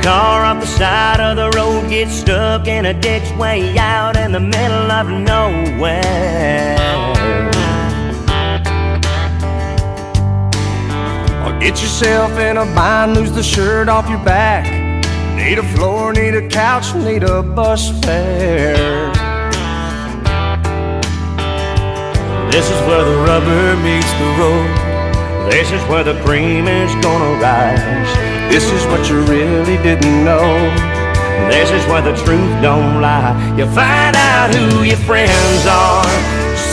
car off the side of the road, get stuck in a ditch way out in the middle of nowhere. Or get yourself in a bind, lose the shirt off your back. Need a floor, need a couch, need a bus fare. This is where the rubber meets the road. This is where the cream is gonna rise. This is what you really didn't know. This is where the truth don't lie. You find out who your friends are.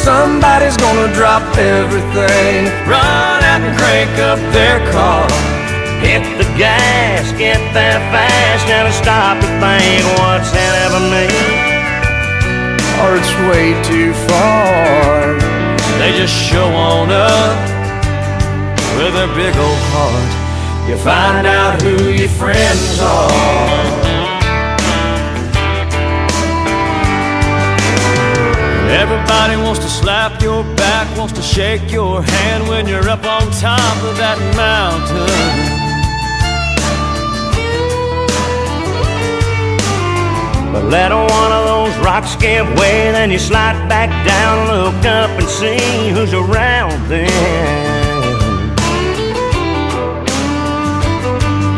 Somebody's gonna drop everything, Run out and crank up their car. Hit the gas, get there fast. Never stop to think what's in it for me. or it's way too far. They just show on up with their big old heart. You find out who your friends are. Everybody wants to slap your back, wants to shake your hand when you're up on top of that mountain. But let one of those rocks give way, then you slide back down, look up and see who's around then.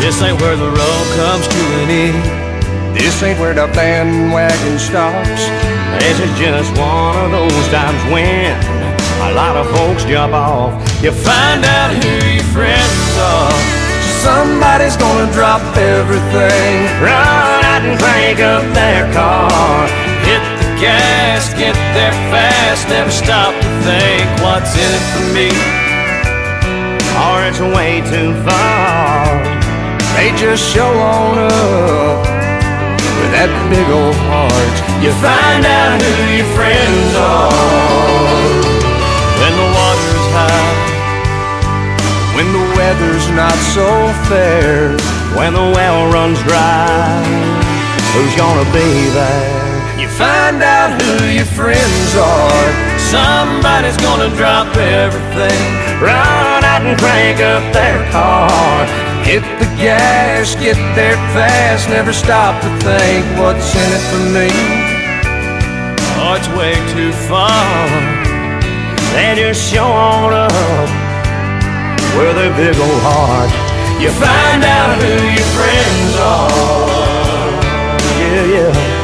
This ain't where the road comes to an end. This ain't where the bandwagon stops. This is just one of those times when a lot of folks jump off. You find out who your friends are. Somebody's gonna drop everything, Run out and crank up their car. Hit the gas, get there fast. Never stop to think what's in it for me, or it's way too far. they just show on up with that big old heart. You find out who your friends are when the water's high, when the weather's not so fair, when the well runs dry. Who's gonna be there? you find out who your friends are. Somebody's gonna drop everything, run out and crank up their car. Hit the gas, get there fast, never stop to think what's in it for me. Oh, it's way too far. They just show on up with their big old heart. You find out who your friends are. Yeah, yeah.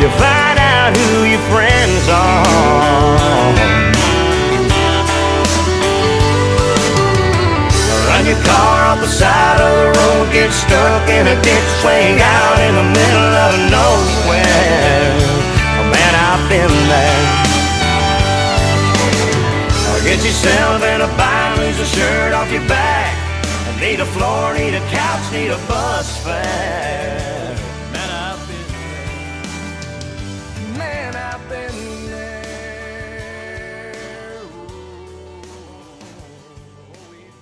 You find out who your friends are. Run your car off the side of the road, get stuck in a ditch, swing out in the middle of nowhere. Oh man, I've been there. Or get yourself in a bind, lose a shirt off your back. Need a floor, need a couch, need a bus fare.